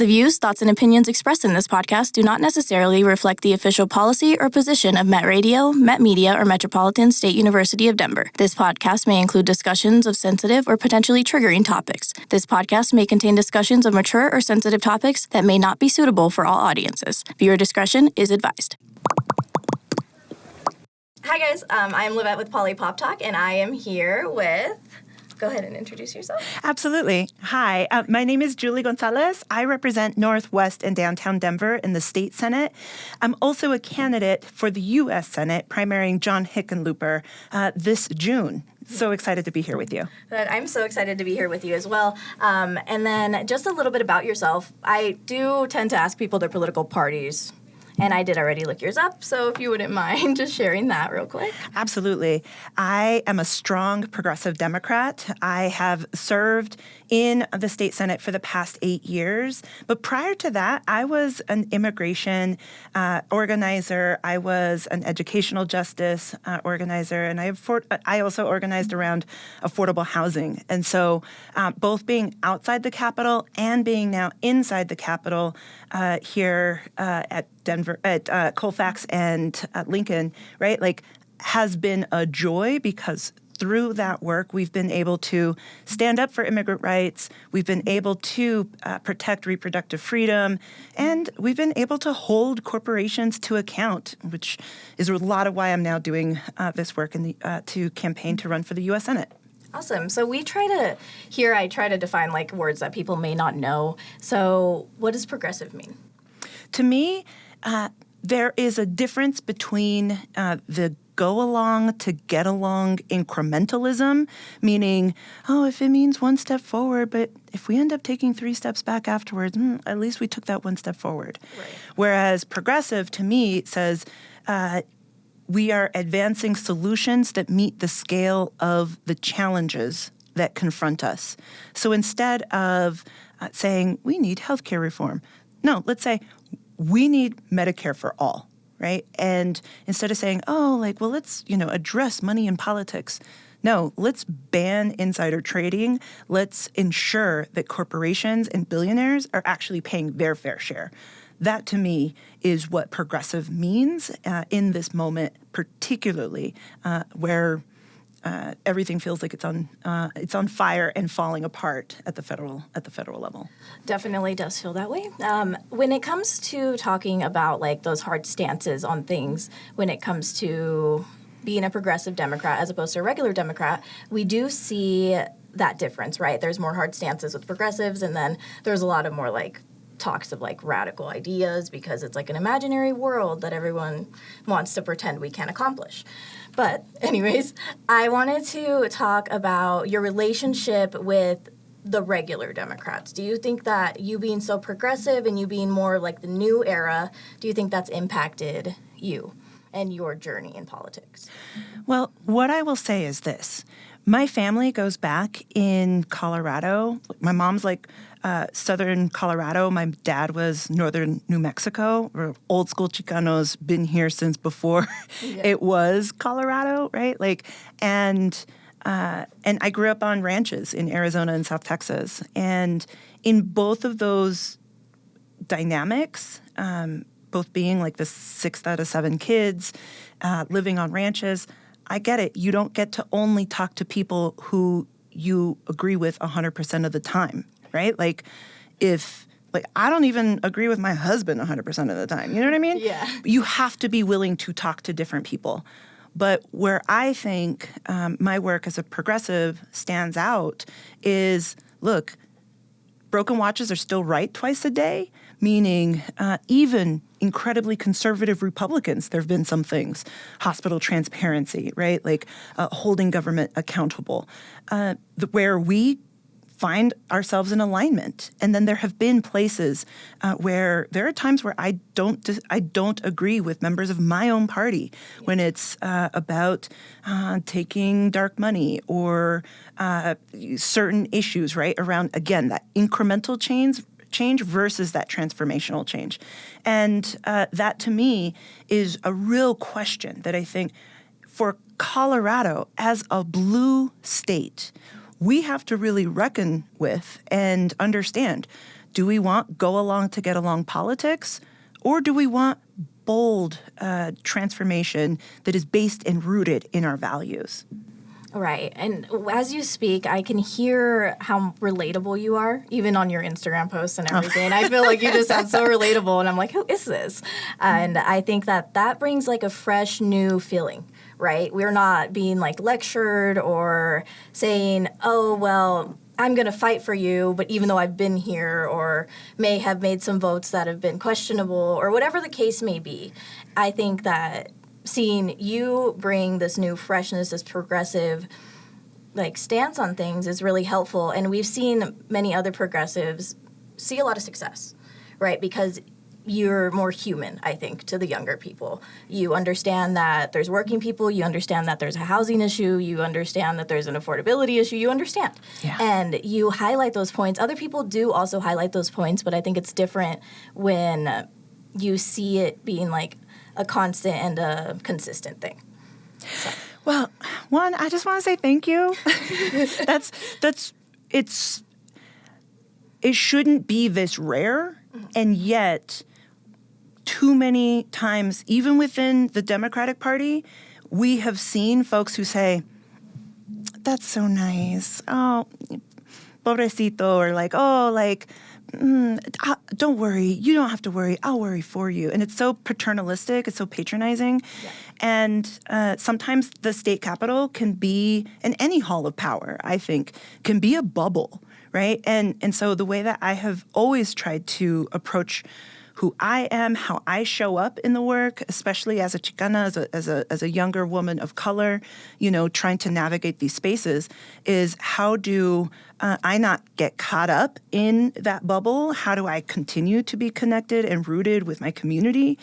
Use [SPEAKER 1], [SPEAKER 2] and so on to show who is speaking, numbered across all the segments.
[SPEAKER 1] The views, thoughts, and opinions expressed in this podcast do not necessarily reflect the official policy or position of Met Radio, Met Media, or Metropolitan State University of Denver. This podcast may include discussions of sensitive or potentially triggering topics. This podcast may contain discussions of mature or sensitive topics that may not be suitable for all audiences. Viewer discretion is advised. Hi guys, I am Levette with Poli-Pop Talk, and I am here with... Go ahead and introduce yourself.
[SPEAKER 2] Absolutely. Hi, my name is Julie Gonzales. I represent Northwest and Downtown Denver in the State Senate. I'm also a candidate for the U.S. Senate, primarying John Hickenlooper this June. So excited to be here with you.
[SPEAKER 1] I'm so excited to be here with you as well. And then just a little bit about yourself. I do tend to ask people their political parties. And I did already look yours up, so if you wouldn't mind just sharing that real quick.
[SPEAKER 2] Absolutely. I am a strong progressive Democrat. I have served in the state Senate for the past 8 years. But prior to that, I was an immigration organizer. I was an educational justice organizer. And I also organized around affordable housing. And so both being outside the Capitol and being now inside the Capitol here at Denver, at Colfax and at Lincoln, right, has been a joy because through that work, we've been able to stand up for immigrant rights, we've been able to protect reproductive freedom, and we've been able to hold corporations to account, which is a lot of why I'm now doing this work to campaign to run for the U.S. Senate.
[SPEAKER 1] Awesome. So I try to define words that people may not know. So what does progressive mean?
[SPEAKER 2] To me, there is a difference between the go-along to get-along incrementalism, meaning, if it means one step forward, but if we end up taking 3 steps back afterwards, at least we took that 1 step forward.
[SPEAKER 1] Right.
[SPEAKER 2] Whereas progressive, to me, says we are advancing solutions that meet the scale of the challenges that confront us. So instead of saying we need healthcare reform, no, let's say we need Medicare for all, right? And instead of saying, let's, address money in politics. No, let's ban insider trading. Let's ensure that corporations and billionaires are actually paying their fair share. That, to me, is what progressive means in this moment, particularly where everything feels like it's on fire and falling apart at the federal level.
[SPEAKER 1] Definitely does feel that way. When it comes to talking about those hard stances on things, when it comes to being a progressive Democrat as opposed to a regular Democrat, we do see that difference, right? There's more hard stances with progressives, and then there's a lot of more talks of radical ideas because it's an imaginary world that everyone wants to pretend we can accomplish. But anyways, I wanted to talk about your relationship with the regular Democrats. Do you think that you being so progressive and you being more the new era, do you think that's impacted you and your journey in politics?
[SPEAKER 2] Well, what I will say is this. My family goes back in Colorado. My mom's southern Colorado. My dad was northern New Mexico. We're old school Chicanos, been here since before it was Colorado, right? And I grew up on ranches in Arizona and South Texas. And in both of those dynamics, both being the 6th out of 7 kids, living on ranches, I get it. You don't get to only talk to people who you agree with 100% of the time, right? I don't even agree with my husband 100% of the time. You know what I mean?
[SPEAKER 1] Yeah.
[SPEAKER 2] You have to be willing to talk to different people. But where I think my work as a progressive stands out is, look, broken watches are still right twice a day, meaning even incredibly conservative Republicans, there have been some things, hospital transparency, right? Holding government accountable, where we find ourselves in alignment. And then there have been places where there are times where I don't agree with members of my own party when it's about taking dark money or certain issues, right, around, again, that incremental change versus that transformational change. And that, to me, is a real question that I think for Colorado as a blue state, we have to really reckon with and understand, Do we want go along to get along politics, or do we want bold transformation that is based and rooted in our values?
[SPEAKER 1] Right. And as you speak, I can hear how relatable you are, even on your Instagram posts and everything. I feel like you just sound so relatable. And I'm like, who is this? And I think that brings like a fresh, new feeling, right? We're not being like lectured or saying, oh, well, I'm going to fight for you, but even though I've been here or may have made some votes that have been questionable or whatever the case may be, I think that seeing you bring this new freshness, this progressive like stance on things is really helpful. And we've seen many other progressives see a lot of success, right? Because you're more human, I think, to the younger people. You understand that there's working people. You understand that there's a housing issue. You understand that there's an affordability issue. You understand. Yeah. And you highlight those points. Other people do also highlight those points, but I think it's different when you see it being like a constant and a consistent thing. So.
[SPEAKER 2] Well, one, I just want to say thank you. It shouldn't be this rare, and yet too many times, even within the Democratic Party, we have seen folks who say, that's so nice. Oh, pobrecito, or like, oh, like, don't worry. You don't have to worry. I'll worry for you. And it's so paternalistic. It's so patronizing. Yeah. And sometimes the state capitol can be, and any hall of power, I think, can be a bubble, right? And so the way that I have always tried to approach who I am, how I show up in the work, especially as a Chicana, as a younger woman of color, trying to navigate these spaces, is how do I not get caught up in that bubble? How do I continue to be connected and rooted with my community?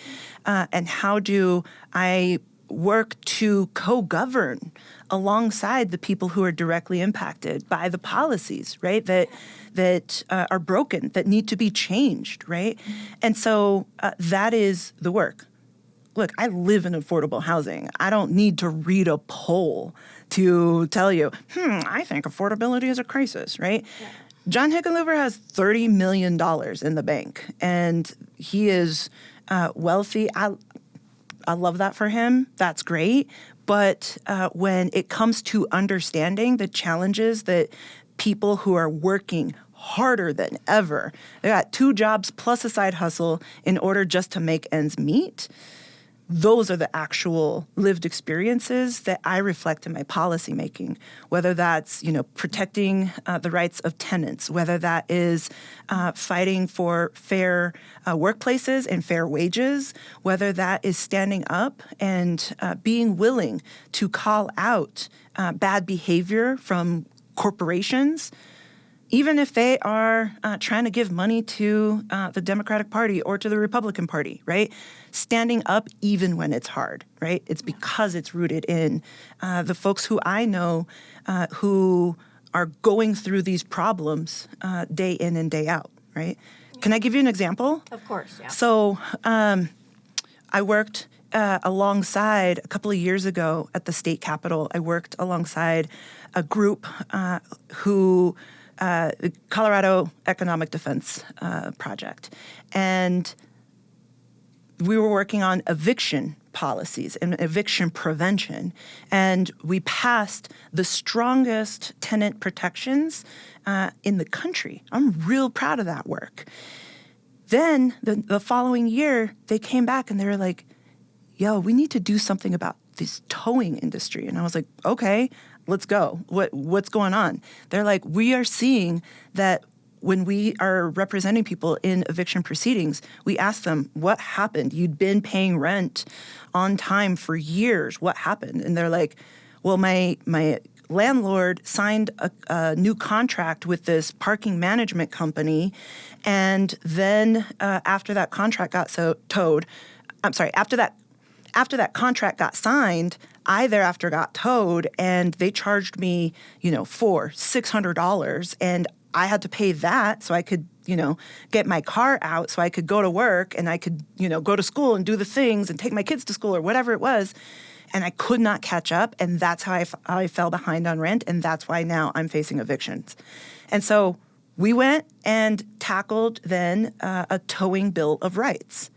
[SPEAKER 2] And how do I work to co-govern alongside the people who are directly impacted by the policies, right? That are broken, that need to be changed, right? And so that is the work. Look, I live in affordable housing. I don't need to read a poll to tell you, I think affordability is a crisis, right? Yeah. John Hickenlooper has $30 million in the bank, and he is wealthy. I love that for him. That's great. But when it comes to understanding the challenges that people who are working harder than ever, they got 2 jobs plus a side hustle in order just to make ends meet, those are the actual lived experiences that I reflect in my policymaking, whether that's, protecting the rights of tenants, whether that is fighting for fair workplaces and fair wages, whether that is standing up and being willing to call out bad behavior from corporations, even if they are trying to give money to the Democratic Party or to the Republican Party, right? Standing up even when it's hard, right? It's because it's rooted in the folks who I know who are going through these problems day in and day out, right? Can I give you an example?
[SPEAKER 1] Of course, yeah.
[SPEAKER 2] So I worked alongside, a couple of years ago at the state capitol, I worked alongside a group who the Colorado Economic Defense Project. And we were working on eviction policies and eviction prevention. And we passed the strongest tenant protections in the country. I'm real proud of that work. Then the following year, they came back and they were like, yo, we need to do something about this towing industry. And I was like, okay, let's go. What's going on? They're like, we are seeing that when we are representing people in eviction proceedings, we ask them, what happened? You'd been paying rent on time for years. What happened? And they're like, well, my landlord signed a new contract with this parking management company, and then after that contract got after that contract got signed, I thereafter got towed, and they charged me, $600, and I had to pay that so I could, get my car out so I could go to work and I could, go to school and do the things and take my kids to school or whatever it was. And I could not catch up, and that's how I fell behind on rent, and that's why now I'm facing evictions. And so we went and tackled then a towing bill of rights.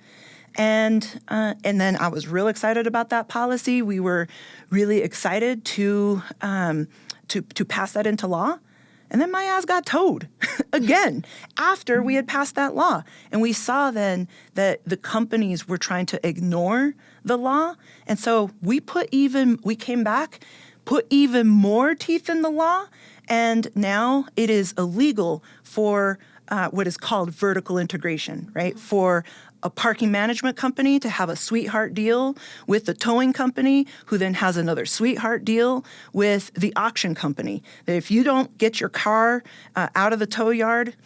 [SPEAKER 2] And then I was real excited about that policy. We were really excited to pass that into law. And then my ass got towed again after we had passed that law. And we saw then that the companies were trying to ignore the law. And so we came back, put even more teeth in the law. And now it is illegal for what is called vertical integration, right? For a parking management company to have a sweetheart deal with the towing company, who then has another sweetheart deal with the auction company. That if you don't get your car out of the tow yard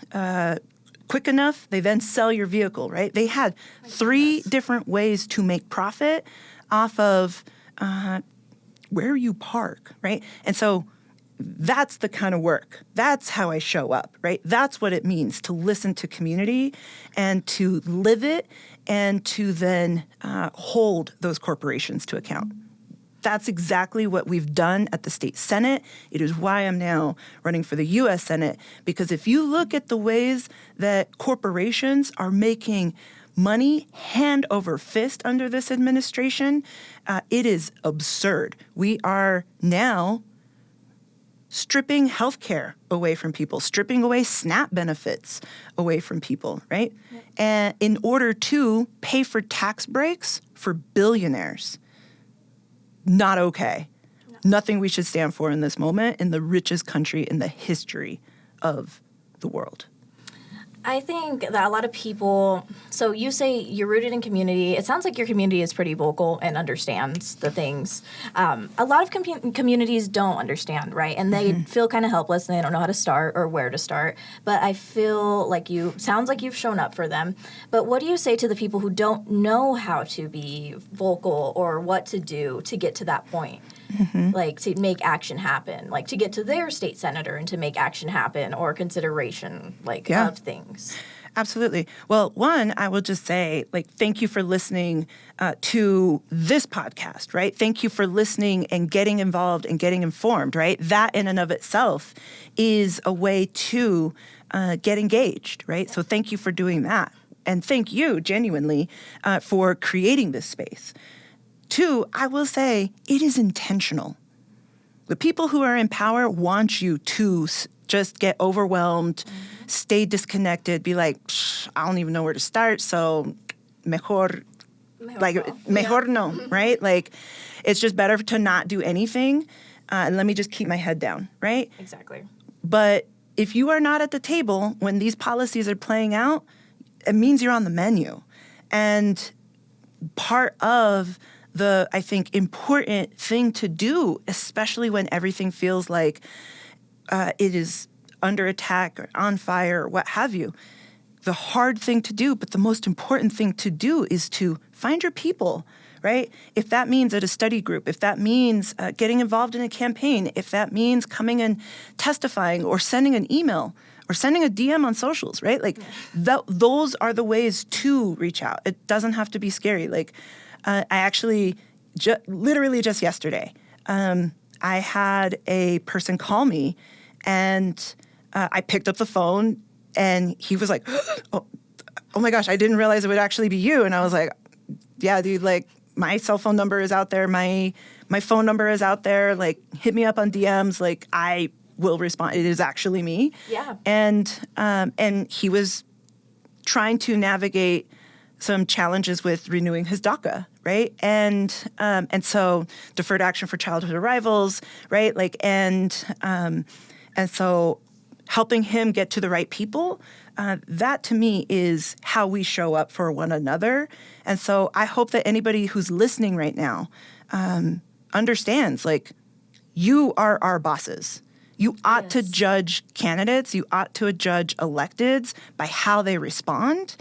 [SPEAKER 2] quick enough, they then sell your vehicle, right? They had three different ways to make profit off of where you park, right? And so that's the kind of work. That's how I show up, right? That's what it means to listen to community and to live it and to then hold those corporations to account. That's exactly what we've done at the state Senate. It is why I'm now running for the U.S. Senate, because if you look at the ways that corporations are making money hand over fist under this administration, it is absurd. We are now stripping healthcare away from people, stripping away SNAP benefits away from people, right? Yep. And in order to pay for tax breaks for billionaires. Not okay. No. Nothing we should stand for in this moment in the richest country in the history of the world.
[SPEAKER 1] I think that a lot of people, so you say you're rooted in community. It sounds like your community is pretty vocal and understands the things. A lot of communities don't understand, right? And they feel kind of helpless and they don't know how to start or where to start. But I feel like sounds like you've shown up for them. But what do you say to the people who don't know how to be vocal or what to do to get to that point? Like to make action happen, like to get to their state senator and to make action happen or consideration of things.
[SPEAKER 2] Absolutely. Well, one, I will just say, thank you for listening to this podcast, right? Thank you for listening and getting involved and getting informed, right? That in and of itself is a way to get engaged, right? So thank you for doing that. And thank you genuinely for creating this space. Two, I will say it is intentional. The people who are in power want you to just get overwhelmed, stay disconnected, be like, I don't even know where to start, so mejor no, right? It's just better to not do anything, and let me just keep my head down, right?
[SPEAKER 1] Exactly.
[SPEAKER 2] But if you are not at the table when these policies are playing out, it means you're on the menu. And part of the, I think, important thing to do, especially when everything feels like it is under attack or on fire or what have you. The hard thing to do, but the most important thing to do is to find your people, right? If that means at a study group, if that means getting involved in a campaign, if that means coming and testifying or sending an email or sending a DM on socials, right? Those are the ways to reach out. It doesn't have to be scary. I actually, literally just yesterday, I had a person call me, and I picked up the phone, and he was like, oh my gosh, I didn't realize it would actually be you. And I was like, yeah, dude, my cell phone number is out there. My phone number is out there. Hit me up on DMs. I will respond. It is actually me.
[SPEAKER 1] Yeah.
[SPEAKER 2] And he was trying to navigate some challenges with renewing his DACA, right? And so deferred action for childhood arrivals, right? And so helping him get to the right people, that to me is how we show up for one another. And so I hope that anybody who's listening right now understands, you are our bosses. You ought to judge candidates. You ought to judge electeds by how they respond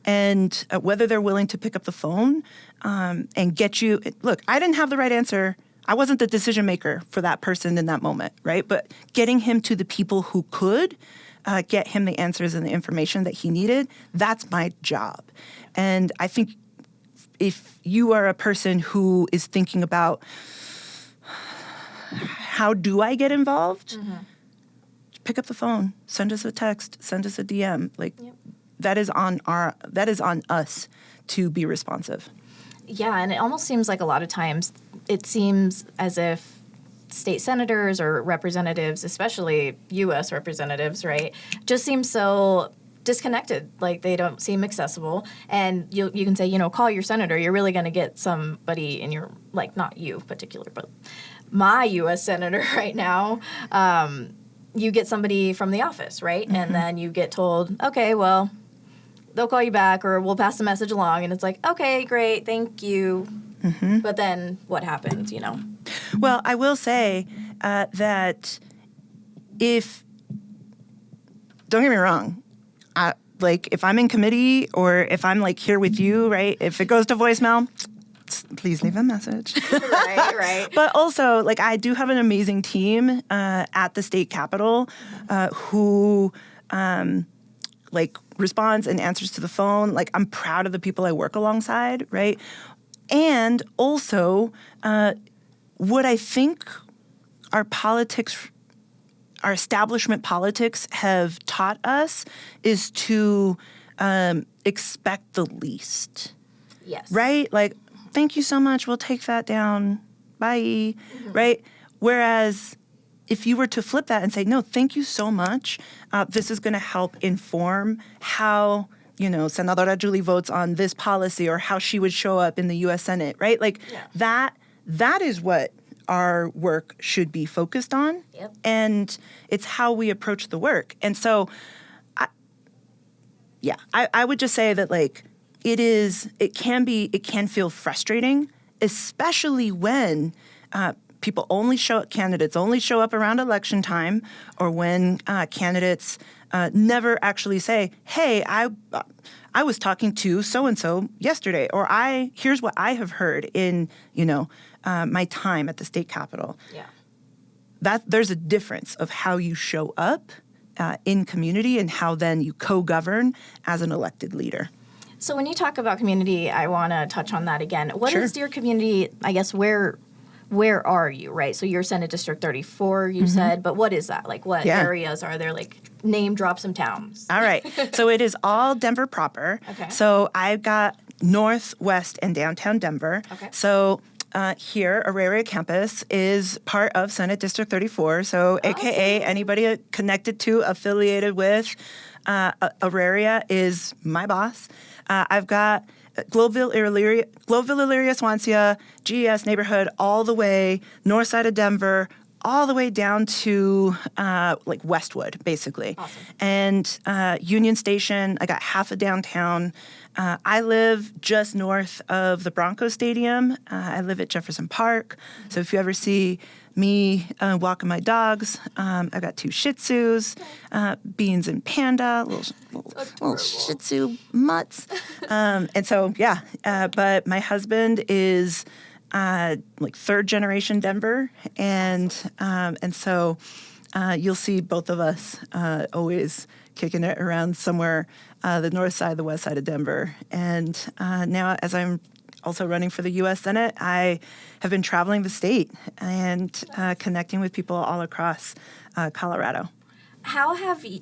[SPEAKER 2] and whether they're willing to pick up the phone and get you. Look, I didn't have the right answer. I wasn't the decision maker for that person in that moment, right? But getting him to the people who could get him the answers and the information that he needed, that's my job. And I think if you are a person who is thinking about how do I get involved? pick up the phone, send us a text, send us a DM. Like,
[SPEAKER 1] Yep.
[SPEAKER 2] that is on us to be responsive.
[SPEAKER 1] Yeah, and it almost seems like a lot of times it seems as if state senators or representatives, especially U.S. representatives, right, just seem so disconnected. Like, they don't seem accessible. And you can say, call your senator. You're really going to get somebody in your, like, not you in particular, but my U.S. senator right now. You get somebody from the office, right? Mm-hmm. And then you get told, okay, well, they'll call you back or we'll pass the message along. And it's like, okay, great, thank you. Mm-hmm. But then what happens,
[SPEAKER 2] Well, I will say that don't get me wrong, if I'm in committee or if I'm like here with you, right, if it goes to voicemail, please leave a message.
[SPEAKER 1] Right.
[SPEAKER 2] But also, like, I do have an amazing team at the state capitol who responds and answers to the phone. Like, I'm proud of the people I work alongside, right? And also, what I think our establishment politics have taught us is to expect the least.
[SPEAKER 1] Yes.
[SPEAKER 2] Right? Like, thank you so much. We'll take that down. Bye. Mm-hmm. Right? Whereas if you were to flip that and say, no, thank you so much. This is going to help inform how, Senadora Julie votes on this policy or how she would show up in the U.S. Senate, right? Like, that is what our work should be focused on.
[SPEAKER 1] Yep.
[SPEAKER 2] And it's how we approach the work. And so, I would just say that, like, it can feel frustrating, especially when candidates only show up around election time, or when candidates never actually say, hey, I was talking to so-and-so yesterday, or here's what I have heard in, my time at the state capitol.
[SPEAKER 1] Yeah.
[SPEAKER 2] There's a difference of how you show up in community and how then you co-govern as an elected leader.
[SPEAKER 1] So when you talk about community, I want to touch on that again. What is your community, I guess, where are you, right? So you're Senate District 34, you said, but what is that? Like, what areas are there? Like, name drop some towns.
[SPEAKER 2] All right. So it is all Denver proper.
[SPEAKER 1] Okay.
[SPEAKER 2] So I've got North, West, and downtown Denver.
[SPEAKER 1] Okay.
[SPEAKER 2] So here, Auraria campus is part of Senate District 34. So AKA anybody connected to, affiliated with Auraria is my boss. I've got Globeville, Elyria, Swansea, GES neighborhood, all the way north side of Denver, all the way down to Westwood, basically.
[SPEAKER 1] Awesome.
[SPEAKER 2] And Union Station, I got half of downtown. I live just north of the Broncos Stadium. I live at Jefferson Park. So if you ever see me walking my dogs, I've got 2 Shih Tzus, Beans and Panda, little Shih Tzu mutts. And so, but my husband is third generation Denver, and so you'll see both of us always kicking it around somewhere the north side, the west side of Denver. And now, as I'm also running for the U.S. Senate, I have been traveling the state and connecting with people all across Colorado.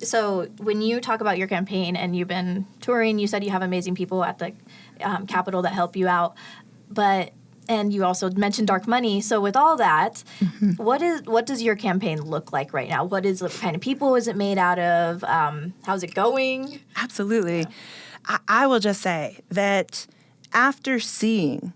[SPEAKER 1] So when you talk about your campaign and you've been touring, you said you have amazing people at the Capitol that help you out, and you also mentioned dark money. So with all that, what does your campaign look like right now? What kind of people is it made out of? How's it going?
[SPEAKER 2] Absolutely. Yeah. I will just say that after seeing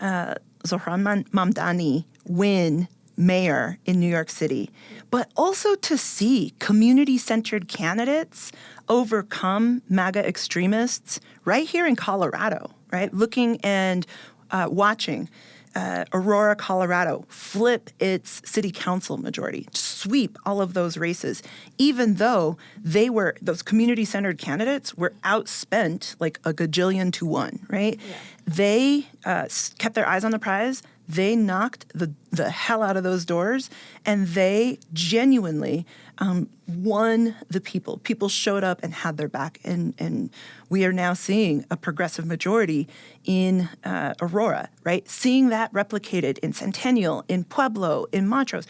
[SPEAKER 2] Zohran Mamdani win mayor in New York City, but also to see community-centered candidates overcome MAGA extremists right here in Colorado, right? Looking and watching Aurora, Colorado flip its city council majority, sweep all of those races, even though those community-centered candidates were outspent like a gajillion to 1, right? Yeah. They kept their eyes on the prize. They knocked the hell out of those doors, and they genuinely won the people. People showed up and had their back, and we are now seeing a progressive majority in Aurora, right? Seeing that replicated in Centennial, in Pueblo, in Montrose,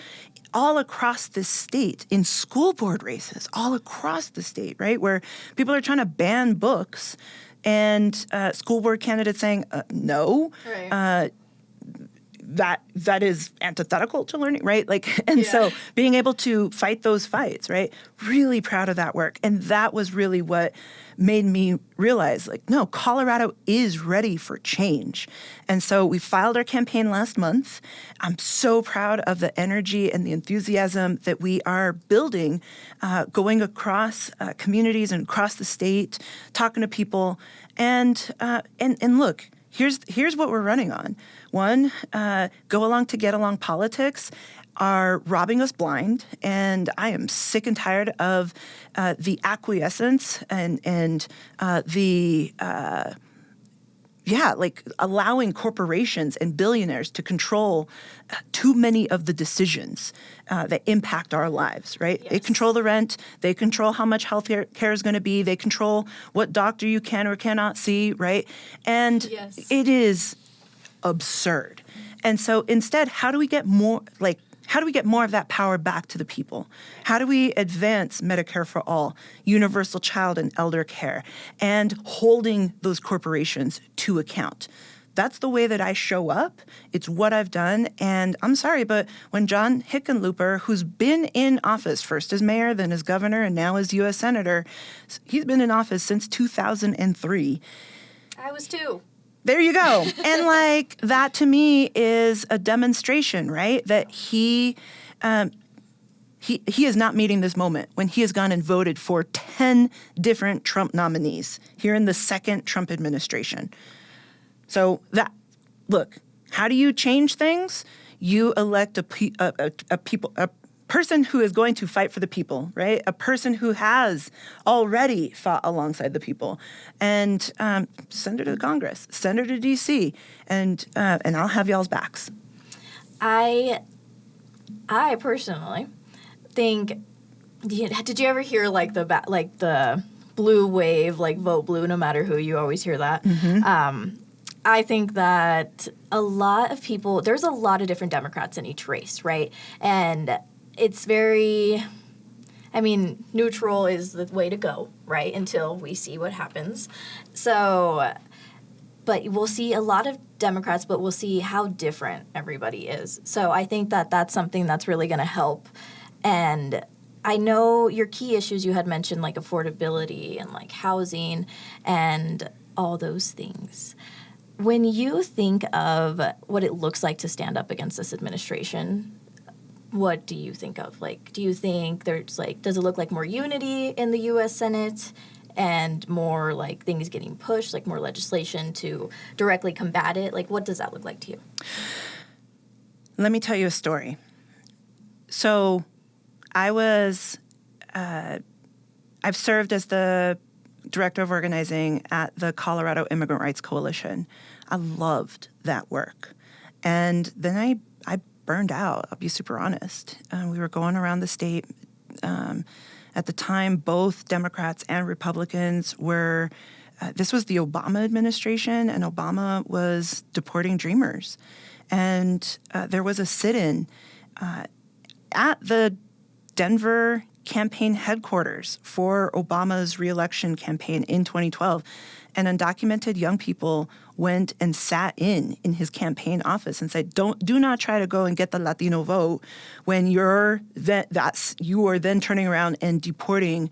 [SPEAKER 2] all across the state, in school board races, all across the state, right, where people are trying to ban books, and school board candidates saying, no,
[SPEAKER 1] Right.
[SPEAKER 2] that is antithetical to learning, right? Like, and so being able to fight those fights, right? Really proud of that work. And that was really what made me realize, like, no, Colorado is ready for change. And so we filed our campaign last month. I'm so proud of the energy and the enthusiasm that we are building, going across communities and across the state, talking to people. And look, here's what we're running on. One, go along to get along politics are robbing us blind, and I am sick and tired of the acquiescence and allowing corporations and billionaires to control too many of the decisions that impact our lives, right?
[SPEAKER 1] Yes.
[SPEAKER 2] They control the rent. They control how much health care is going to be. They control what doctor you can or cannot see, right? And it is absurd. And so instead, how do we get more of that power back to the people? How do we advance Medicare for all, universal child and elder care, and holding those corporations to account? That's the way that I show up. It's what I've done. And I'm sorry, but when John Hickenlooper, who's been in office, first as mayor, then as governor, and now as U.S. senator, he's been in office since 2003.
[SPEAKER 1] I was too.
[SPEAKER 2] There you go. And like that to me is a demonstration, right? That he is not meeting this moment when he has gone and voted for 10 different Trump nominees here in the second Trump administration. So how do you change things? You elect a person who is going to fight for the people, right? A person who has already fought alongside the people, and send her to Congress, send her to D.C., and I'll have y'all's backs.
[SPEAKER 1] I personally think. Did you ever hear the blue wave, like vote blue no matter who? You always hear that.
[SPEAKER 2] Mm-hmm.
[SPEAKER 1] I think that a lot of people. There's a lot of different Democrats in each race, right? And it's very, neutral is the way to go, right, until we see what happens. So, but we'll see a lot of Democrats, but we'll see how different everybody is. So I think that that's something that's really going to help. And I know your key issues you had mentioned, like affordability and like housing and all those things. When you think of what it looks like to stand up against this administration, what do you think of? Like, do you think there's does it look like more unity in the U.S. Senate and more like things getting pushed, like more legislation to directly combat it? Like, what does that look like to you?
[SPEAKER 2] Let me tell you a story. So I've served as the director of organizing at the Colorado Immigrant Rights Coalition. I loved that work. And then I burned out. I'll be super honest. We were going around the state. At the time, both Democrats and Republicans were, this was the Obama administration, and Obama was deporting Dreamers. And there was a sit-in at the Denver campaign headquarters for Obama's reelection campaign in 2012. And undocumented young people went and sat in his campaign office and said, do not try to go and get the Latino vote when you are then turning around and deporting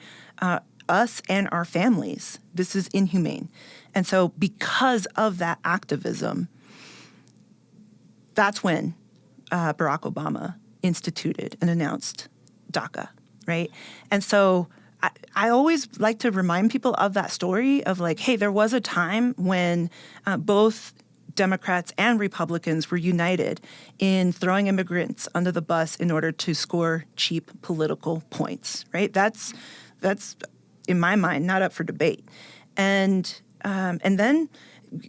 [SPEAKER 2] us and our families. This is inhumane. And so because of that activism, that's when Barack Obama instituted and announced DACA, right? And so I always like to remind people of that story of like, hey, there was a time when both Democrats and Republicans were united in throwing immigrants under the bus in order to score cheap political points, right? That's in my mind, not up for debate. And then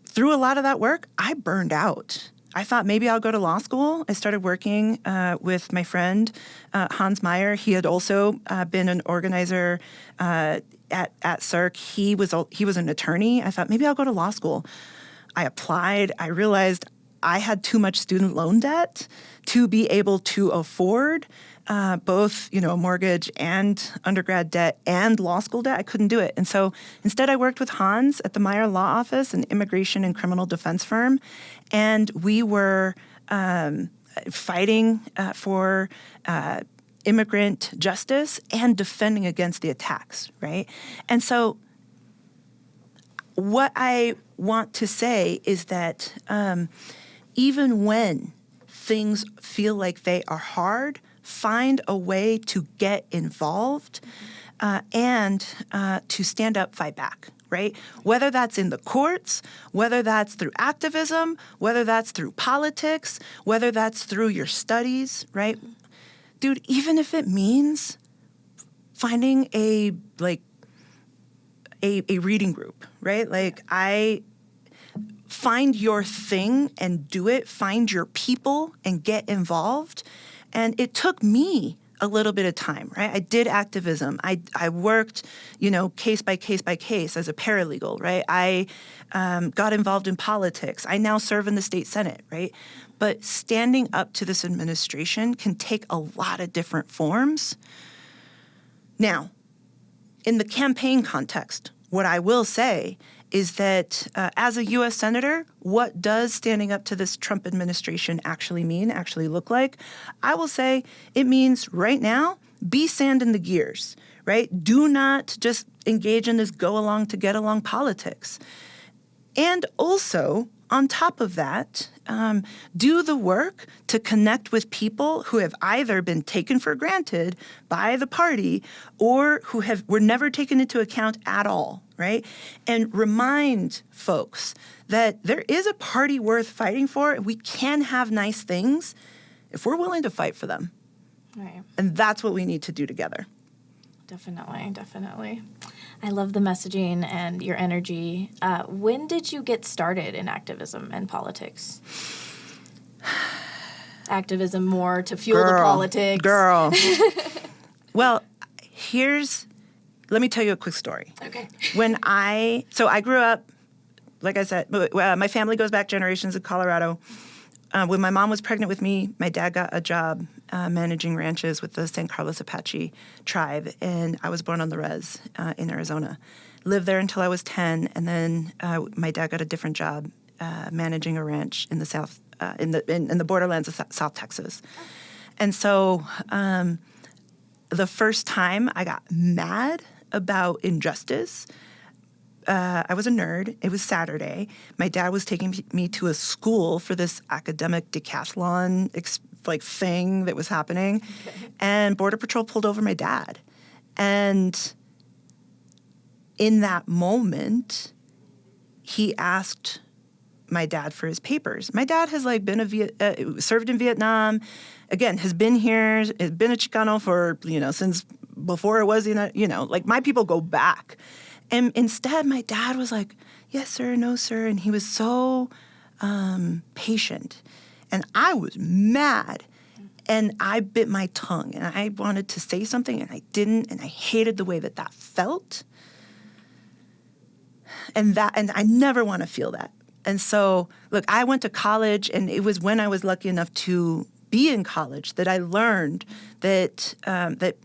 [SPEAKER 2] through a lot of that work, I burned out. I thought maybe I'll go to law school. I started working with my friend, Hans Meyer. He had also been an organizer at CERC. He was an attorney. I thought maybe I'll go to law school. I applied. I realized I had too much student loan debt to be able to afford both, a mortgage and undergrad debt and law school debt. I couldn't do it. And so instead I worked with Hans at the Meyer Law Office, an immigration and criminal defense firm. And we were fighting for immigrant justice and defending against the attacks, right? And so what I want to say is that even when things feel like they are hard, find a way to get involved and to stand up, fight back, right? Whether that's in the courts, whether that's through activism, whether that's through politics, whether that's through your studies, right? Dude, even if it means finding a reading group, right? Like, find your thing and do it. Find your people and get involved. And it took me a little bit of time, right? I did activism. I worked, case by case as a paralegal, right? I got involved in politics. I now serve in the state Senate, right? But standing up to this administration can take a lot of different forms. Now, in the campaign context, what I will say is that as a U.S. Senator, what does standing up to this Trump administration actually mean, actually look like? I will say it means right now, be sand in the gears, right? Do not just engage in this go along to get along politics. And also, on top of that, do the work to connect with people who have either been taken for granted by the party or who were never taken into account at all, right? And remind folks that there is a party worth fighting for. We can have nice things if we're willing to fight for them.
[SPEAKER 1] Right.
[SPEAKER 2] And that's what we need to do together.
[SPEAKER 1] Definitely. I love the messaging and your energy. When did you get started in activism and politics? Activism more to fuel the politics.
[SPEAKER 2] Girl. Well, let me tell you a quick story.
[SPEAKER 1] Okay.
[SPEAKER 2] So I grew up, like I said, my family goes back generations in Colorado. When my mom was pregnant with me, my dad got a job managing ranches with the San Carlos Apache tribe, and I was born on the res in Arizona. Lived there until I was 10, and then my dad got a different job managing a ranch in the south, in the borderlands of South Texas. And so the first time I got mad about injustice, I was a nerd. It was Saturday. My dad was taking me to a school for this academic decathlon thing that was happening. Okay. And Border Patrol pulled over my dad. And in that moment, he asked my dad for his papers. My dad has been served in Vietnam. Again, has been here, has been a Chicano for, since before it was, my people go back. And instead, my dad was like, yes, sir, no, sir. And he was so patient. And I was mad. And I bit my tongue. And I wanted to say something, and I didn't. And I hated the way that felt. And I never want to feel that. And so, look, I went to college, and it was when I was lucky enough to be in college that I learned that that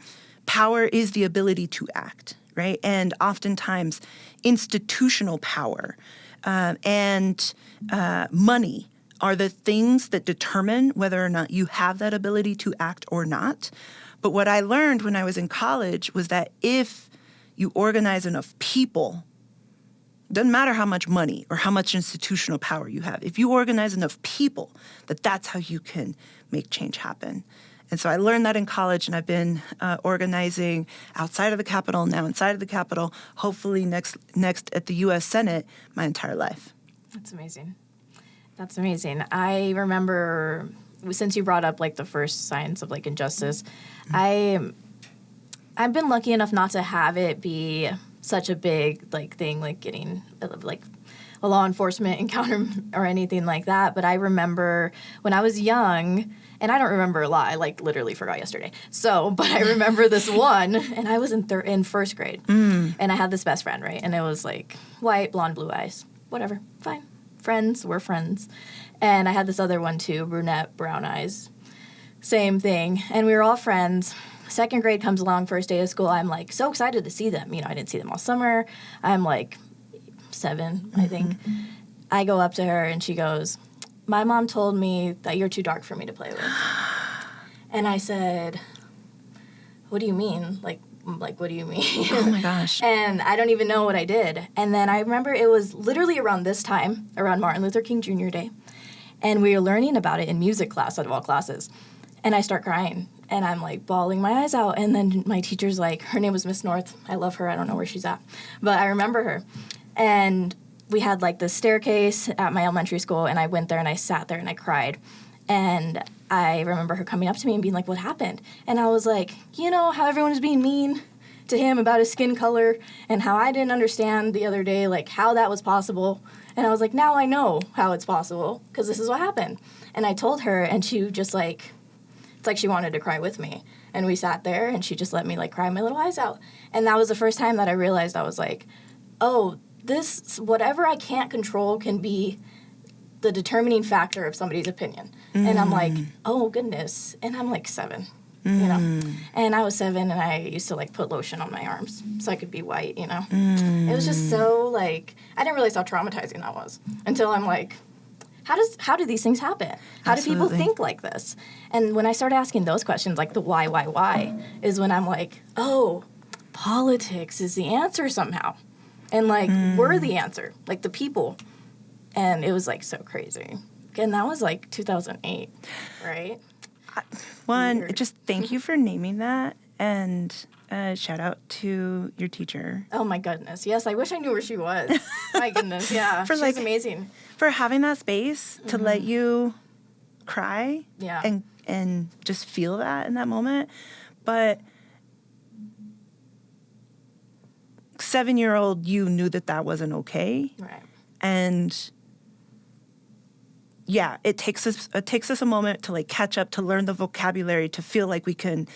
[SPEAKER 2] power is the ability to act. Right? And oftentimes institutional power and money are the things that determine whether or not you have that ability to act or not. But what I learned when I was in college was that if you organize enough people, doesn't matter how much money or how much institutional power you have, if you organize enough people, that's how you can make change happen. And so I learned that in college, and I've been organizing outside of the Capitol, now inside of the Capitol, hopefully next at the U.S. Senate my entire life.
[SPEAKER 1] That's amazing. I remember, since you brought up the first signs of injustice, mm-hmm. I've been lucky enough not to have it be such a big thing, getting a law enforcement encounter or anything like that. But I remember when I was young. And I don't remember a lot. I literally forgot yesterday. But I remember this one, and I was in first grade. And I had this best friend, right? And it was white, blonde, blue eyes. Whatever. Fine. friends, we're friends. And I had this other one too, brunette, brown eyes, same thing. And we were all friends. Second grade comes along, first day of school. I'm like so excited to see them. I didn't see them all summer. I'm like 7, I think. I go up to her and she goes, my mom told me that you're too dark for me to play with. And I said, what do you mean? Like, what do you mean?
[SPEAKER 2] Oh, my gosh.
[SPEAKER 1] And I don't even know what I did. And then I remember it was literally around this time, around Martin Luther King Jr. Day, and we were learning about it in music class, out of all classes. And I start crying, and I'm, like, bawling my eyes out. And then my teacher's like, her name was Miss North. I love her. I don't know where she's at. But I remember her. And we had, like, this staircase at my elementary school, and I went there, and I sat there, and I cried. And I remember her coming up to me and being like, what happened? And I was like, you know how everyone was being mean to him about his skin color and how I didn't understand the other day, like, how that was possible. And I was like, now I know how it's possible because this is what happened. And I told her, and she just, like, it's like she wanted to cry with me. And we sat there, and she just let me, like, cry my little eyes out. And that was the first time that I realized I was like, oh, this, whatever I can't control can be the determining factor of somebody's opinion. And I'm like, oh, goodness. And I'm like 7, And I was 7, and I used to, like, put lotion on my arms so I could be white, It was just so, like, I didn't realize how traumatizing that was until I'm like, how do these things happen? How do people think like this? And when I started asking those questions, like the why, is when I'm like, oh, politics is the answer somehow. And, like, we're the answer, like the people. And it was, like, so crazy. And that was, like, 2008, right?
[SPEAKER 2] One, just thank you for naming that. And shout out to your teacher.
[SPEAKER 1] Oh, my goodness. Yes, I wish I knew where she was. My goodness, yeah. She's like, amazing.
[SPEAKER 2] For having that space to let you cry and just feel that in that moment. But 7-year-old you knew that wasn't okay.
[SPEAKER 1] Right.
[SPEAKER 2] And yeah, it takes us a moment to, like, catch up, to learn the vocabulary, to feel like we can,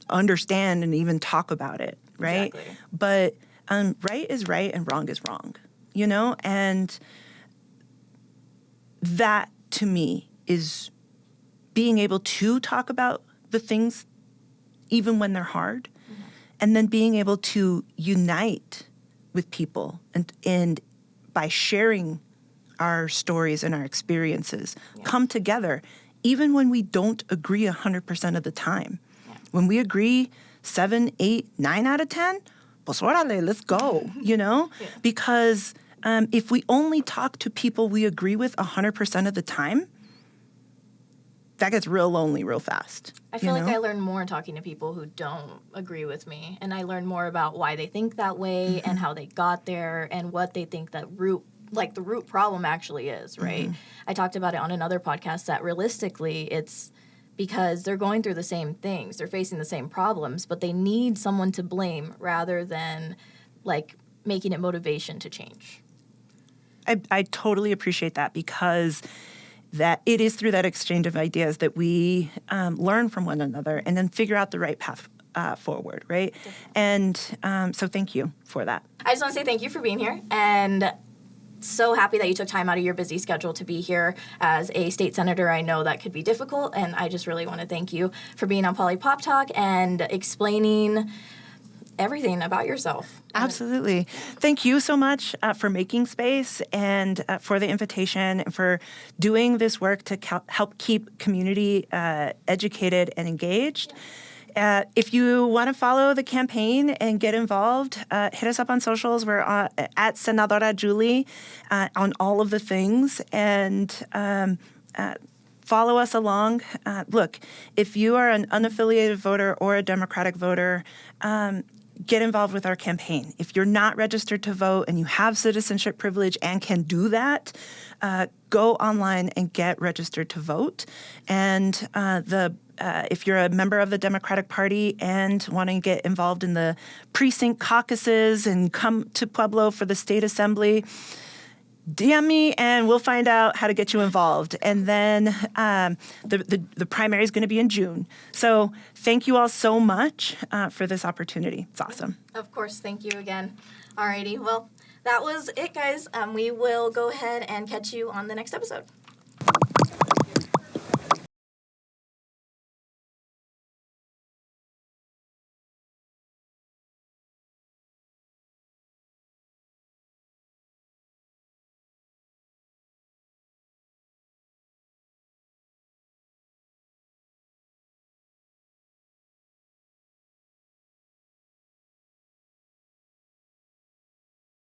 [SPEAKER 2] understand and even talk about it, right?
[SPEAKER 1] Exactly.
[SPEAKER 2] But right is right and wrong is wrong, and that to me is being able to talk about the things even when they're hard, and then being able to unite with people and by sharing our stories and our experiences, come together, even when we don't agree 100% of the time. Yeah. When we agree 7, 8, 9 out of 10, pues órale, let's go, Because if we only talk to people we agree with 100% of the time, that gets real lonely real fast.
[SPEAKER 1] I feel like I learn more talking to people who don't agree with me, and I learn more about why they think that way and how they got there and what they think the root problem actually is, right? I talked about it on another podcast that realistically it's because they're going through the same things. They're facing the same problems, but they need someone to blame rather than, like, making it motivation to change.
[SPEAKER 2] I totally appreciate that because that it is through that exchange of ideas that we learn from one another and then figure out the right path forward, right? Definitely. And so thank you for that.
[SPEAKER 1] I just want to say thank you for being here, and so happy that you took time out of your busy schedule to be here. As a state senator, I know that could be difficult, and I just really want to thank you for being on Poli-Pop Talk and explaining everything about yourself.
[SPEAKER 2] Absolutely. Thank you so much for making space and for the invitation and for doing this work to help keep community educated and engaged. If you want to follow the campaign and get involved, hit us up on socials. We're at Senadora Julie on all of the things, and follow us along. Look, if you are an unaffiliated voter or a Democratic voter, get involved with our campaign. If you're not registered to vote and you have citizenship privilege and can do that, go online and get registered to vote. And if you're a member of the Democratic Party and want to get involved in the precinct caucuses and come to Pueblo for the state assembly, DM me and we'll find out how to get you involved. And then the primary is going to be in June. So thank you all so much for this opportunity. It's awesome.
[SPEAKER 1] Of course. Thank you again. Alrighty. Well, that was it, guys. We will go ahead and catch you on the next episode.